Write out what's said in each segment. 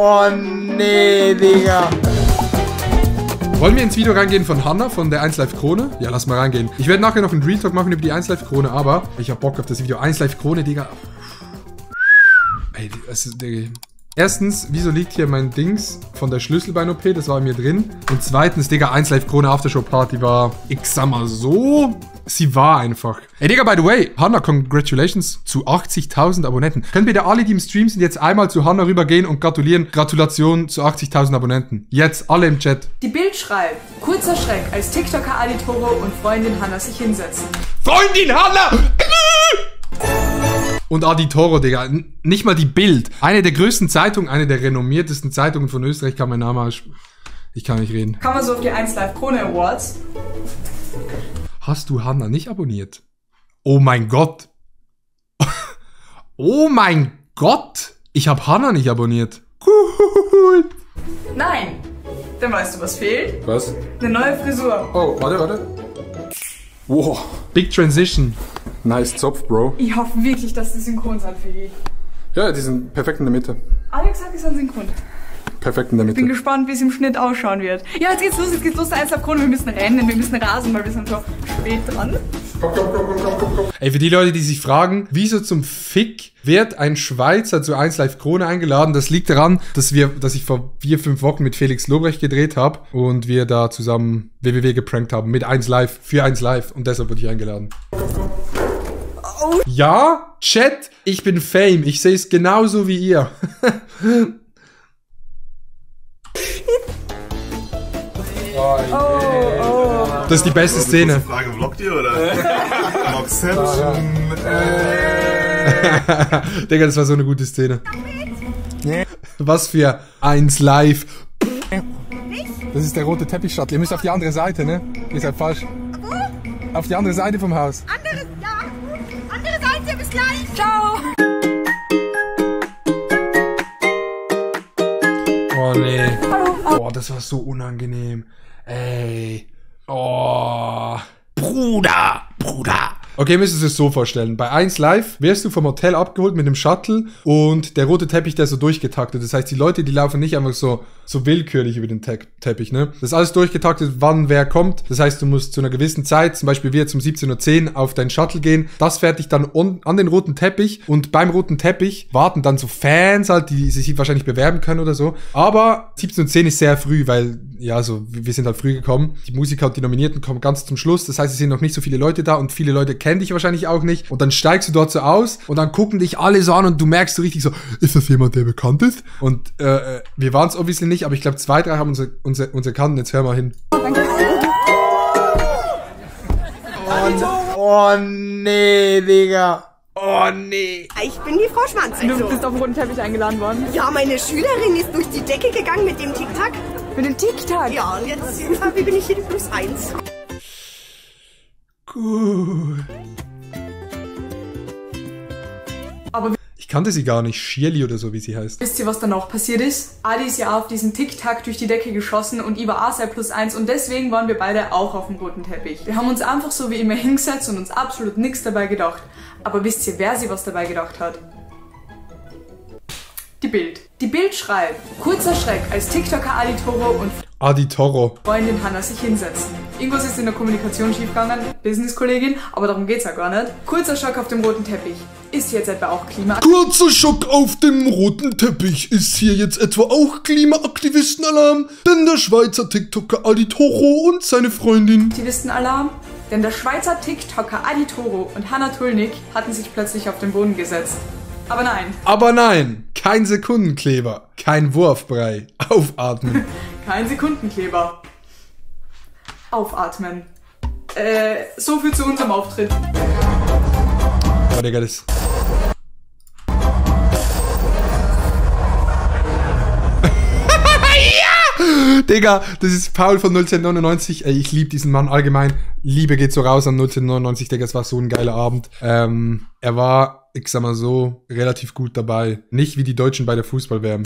Oh nee, Digga. Wollen wir ins Video reingehen von Hanna, von der 1Live Krone? Ja, lass mal reingehen. Ich werde nachher noch einen Real Talk machen über die 1Live Krone, aber ich hab Bock auf das Video. 1Live Krone, Digga. Ey, das ist, Digga. Erstens, wieso liegt hier mein Dings von der Schlüsselbein-OP? Das war in mir drin. Und zweitens, Digga, 1Live Krone Aftershow-Party war, ich sag mal so, sie war einfach. Ey, Digga, by the way, Hanna, congratulations zu 80.000 Abonnenten. Können bitte alle, die im Stream sind, jetzt einmal zu Hanna rübergehen und gratulieren? Gratulation zu 80.000 Abonnenten. Jetzt, alle im Chat. Die Bild schreibt, kurzer Schreck, als TikToker Adi Toro und Freundin Hanna sich hinsetzen. Freundin Hanna! Und Adi Toro, Digga. Nicht mal die Bild. Eine der größten Zeitungen, eine der renommiertesten Zeitungen von Österreich, kann mein Name aus... Ich kann nicht reden. Kann man so auf die 1Live Krone Awards. Hast du Hanna nicht abonniert? Oh mein Gott. Oh mein Gott. Ich habe Hanna nicht abonniert. Cool. Nein. Dann weißt du, was fehlt? Was? Eine neue Frisur. Oh, warte. Wow. Big Transition. Nice Zopf, Bro. Ich hoffe wirklich, dass das synchron sind für die. Ja, die sind perfekt in der Mitte. Alex sagt, die sind synchron. Perfekt in der Mitte. Ich bin gespannt, wie es im Schnitt ausschauen wird. Ja, jetzt geht's los, der 1Live Krone. Wir müssen rennen, wir müssen rasen, weil wir sind schon spät dran. Komm. Ey, für die Leute, die sich fragen, wieso zum Fick wird ein Schweizer zu 1Live Krone eingeladen? Das liegt daran, dass ich vor 4-5 Wochen mit Felix Lobrecht gedreht habe und wir da zusammen WWW geprankt haben mit 1Live für 1Live und deshalb wurde ich eingeladen. Oh. Ja, Chat, ich bin Fame. Ich sehe es genauso wie ihr. Oh. Das ist die beste Szene. Frage, vloggt ihr oder? Digga, das war so eine gute Szene. Was für 1Live. Das ist der rote Teppich-Shuttle. Ihr müsst auf die andere Seite, ne? Ihr seid falsch. Auf die andere Seite vom Haus. Andere Seite, bis gleich. Ciao. Oh nee. Hallo. Oh, das war so unangenehm. Ey. Oh. Bruder. Okay, müsstest du es so vorstellen. Bei 1Live wirst du vom Hotel abgeholt mit dem Shuttle und der rote Teppich, der ist so durchgetaktet. Das heißt, die Leute, die laufen nicht einfach so willkürlich über den Teppich, ne? Das ist alles durchgetaktet, wann wer kommt. Das heißt, du musst zu einer gewissen Zeit, zum Beispiel wir jetzt um 17:10 Uhr auf dein Shuttle gehen. Das fährt dich dann an den roten Teppich und beim roten Teppich warten dann so Fans halt, die sich wahrscheinlich bewerben können oder so. Aber 17:10 Uhr ist sehr früh, weil, ja, so, wir sind halt früh gekommen. Die Musiker und die Nominierten kommen ganz zum Schluss. Das heißt, es sind noch nicht so viele Leute da und viele Leute kennen dich wahrscheinlich auch nicht. Und dann steigst du dort so aus und dann gucken dich alle so an und du merkst so richtig so, ist das jemand, der bekannt ist? Und wir waren es obviously nicht, aber ich glaube 2, 3 haben unsere Kanten. Jetzt hör mal hin. Oh nee, Digga. Oh nee. Ich bin die Frau Schwanz. Du bist auf den roten Teppich eingeladen worden. Ja, meine Schülerin ist durch die Decke gegangen mit dem Tic-Tac. Mit dem Tic-Tac? Ja, und jetzt wie bin ich hier die +1. Gut. Aber ich kannte sie gar nicht. Shirley oder so, wie sie heißt. wisst ihr, was danach passiert ist? Adi ist ja auf diesen Tic-Tac durch die Decke geschossen und ich war auch sehr +1 und deswegen waren wir beide auch auf dem roten Teppich. Wir haben uns einfach so wie immer hingesetzt und uns absolut nichts dabei gedacht. Aber wisst ihr, wer sich was dabei gedacht hat? Die Bild. Die Bild schreibt, kurzer Schreck, als TikToker Adi Toro und Adi Toro. Freundin Hanna sich hinsetzen. Irgendwas ist in der Kommunikation schiefgegangen, Business-Kollegin, aber darum geht's ja gar nicht. Kurzer Schock auf dem roten Teppich. Ist hier jetzt etwa auch Klima... Kurzer Schock auf dem roten Teppich. Ist hier jetzt etwa auch Klimaaktivistenalarm? Denn der Schweizer TikToker Adi Toro und seine Freundin... Aktivistenalarm? Denn der Schweizer TikToker Adi Toro und Hanna Tulnik hatten sich plötzlich auf den Boden gesetzt. Aber nein, kein Sekundenkleber, kein Wurfbrei. Aufatmen. Kein Sekundenkleber. Aufatmen. So viel zu unserem Auftritt. Oh, Digga, das... Ja! Digga, das ist Paul von 1999. Ey, ich liebe diesen Mann allgemein. Liebe geht so raus an 1999, Digga, es war so ein geiler Abend. Er war, ich sag mal so, relativ gut dabei. Nicht wie die Deutschen bei der Fußball-WM.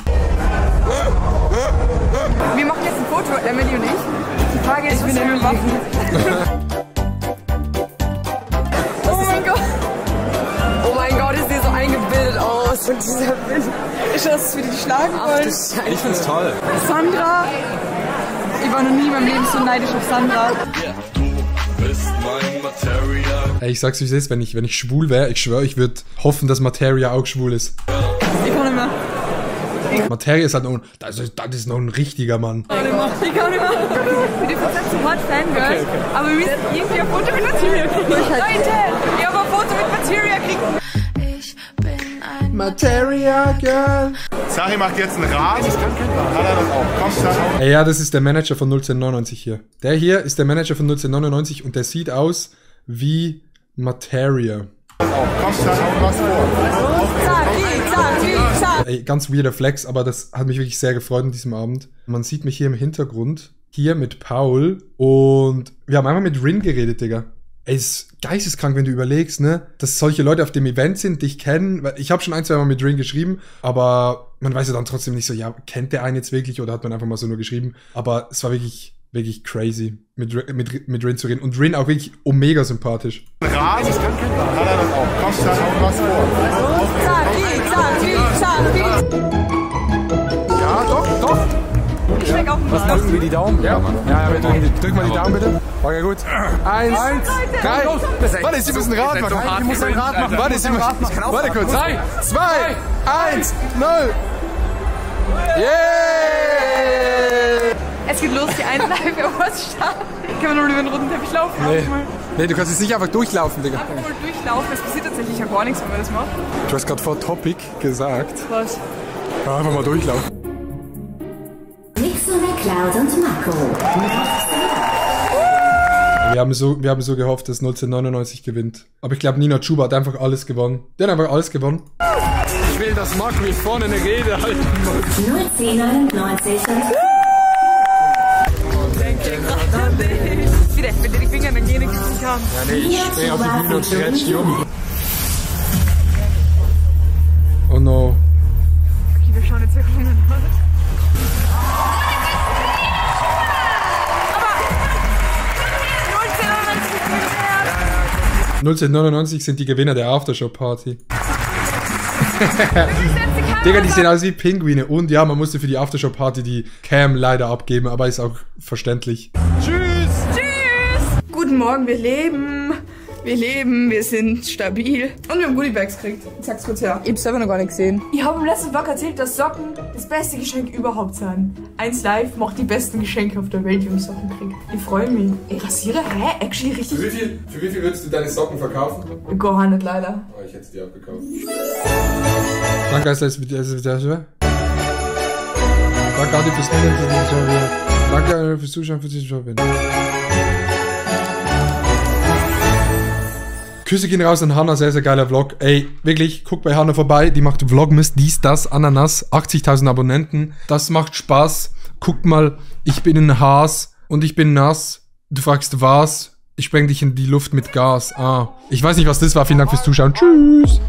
Wir machen jetzt ein Foto, Emily und ich. Die Frage ist, was wir machen. Oh mein Gott. Oh mein Gott, ist der so eingebildet aus. was und dieser Wind. Ist das, wie die schlagen wollen? Ich find's toll. Sandra. Ich war noch nie in meinem Leben so neidisch auf Sandra. Ey, ich sag's wie es ist, wenn ich schwul wäre, ich schwöre, ich würde hoffen, dass Materia auch schwul ist. Ich kann nicht mehr. Materia ist halt noch, das ist noch ein richtiger Mann. Ich kann nicht mehr. Wir dürfen jetzt zu Hot Fangirls, okay. Aber wir müssen irgendwie ein Foto mit Materia kriegen. Leute, ich habe ein Foto mit Materia kriegen. Ich bin ein Materia Girl. Zahi macht jetzt einen Rad. Ich kann kein Rad. Hat er das auch. Komm, Zahi. Ey, ja, das ist der Manager von 01099 hier. Der hier ist der Manager von 01099 und der sieht aus wie Materia. Komm, Zahi, was vor. Ey, ganz weirder Flex, aber das hat mich wirklich sehr gefreut an diesem Abend. Man sieht mich hier im Hintergrund, hier mit Paul und wir haben einmal mit Rin geredet, Digga. Ey, ist geisteskrank, wenn du überlegst, ne, dass solche Leute auf dem Event sind, dich kennen. Ich habe schon ein, zwei Mal mit Rin geschrieben, aber man weiß ja dann trotzdem nicht so, ja, kennt der einen jetzt wirklich oder hat man einfach mal so nur geschrieben. Aber es war wirklich crazy, mit Rin zu reden. Und Rin auch wirklich mega sympathisch. Rad? Ich kann kein Rad. Hat er das auch. Komm, Zahi, was vor. Ja, doch. Ich schmeck auch Was drücken wir die Daumen? Ja, wir drück mal die Daumen bitte. Okay, gut. 1, 3. Warte, Sie müssen ein Rad machen. Ich muss ein Rad machen. Warte kurz. 3, 2, 1, 0. Yeah! Es geht los, die 1 Live Awards starten. Kann man nur über den roten Teppich laufen? Nee, du kannst jetzt nicht einfach durchlaufen, Digga. Einfach voll durchlaufen, es passiert tatsächlich ja gar nichts, wenn man das macht. Du hast gerade vor Topic gesagt. Was? Ja, einfach mal durchlaufen. Mixo McCloud und Marco. Wir haben so gehofft, dass 01099 gewinnt. Aber ich glaube, Nina Chuba hat einfach alles gewonnen. Der hat einfach alles gewonnen. Ich will, dass Marco hier vorne eine Rede halten muss. 01099 und... Wieder, wenn die Finger dann gehen, dann kriegst du nicht haben. Ja, nee, ich springe auf die Bühne und stretch die um. Oh no. Okay, wir schauen jetzt wirklich mal nach. 01099 sind die Gewinner der Aftershow-Party. Digga, die sehen aus wie Pinguine. Und ja, man musste für die Aftershow-Party die Cam leider abgeben, aber ist auch verständlich. Tschüss! Tschüss! Guten Morgen, wir leben. Wir sind stabil. Und wir haben Goodiebags gekriegt. Ich sag's kurz her. Ich hab's selber noch gar nicht gesehen. Ich habe im letzten Vlog erzählt, dass Socken das beste Geschenk überhaupt sind. 1 Live macht die besten Geschenke auf der Welt, die man Socken kriegt. Ich freue mich. Ey, Rasierer? Hä? Actually richtig. Für wie viel würdest du deine Socken verkaufen? Gar nicht, leider. Oh, ich hätte die abgekauft. Danke, dass das Danke fürs Danke fürs Zuschauen, fürs Zuschauen. Küsse gehen raus an Hannah, sehr, sehr geiler Vlog. Ey, wirklich, guck bei Hannah vorbei. Die macht Vlogmas, dies, das, Ananas, 80.000 Abonnenten. Das macht Spaß. Guck mal, ich bin ein Has und ich bin nass. Du fragst was? Ich spreng dich in die Luft mit Gas. Ah, ich weiß nicht, was das war. Vielen Dank fürs Zuschauen. Tschüss.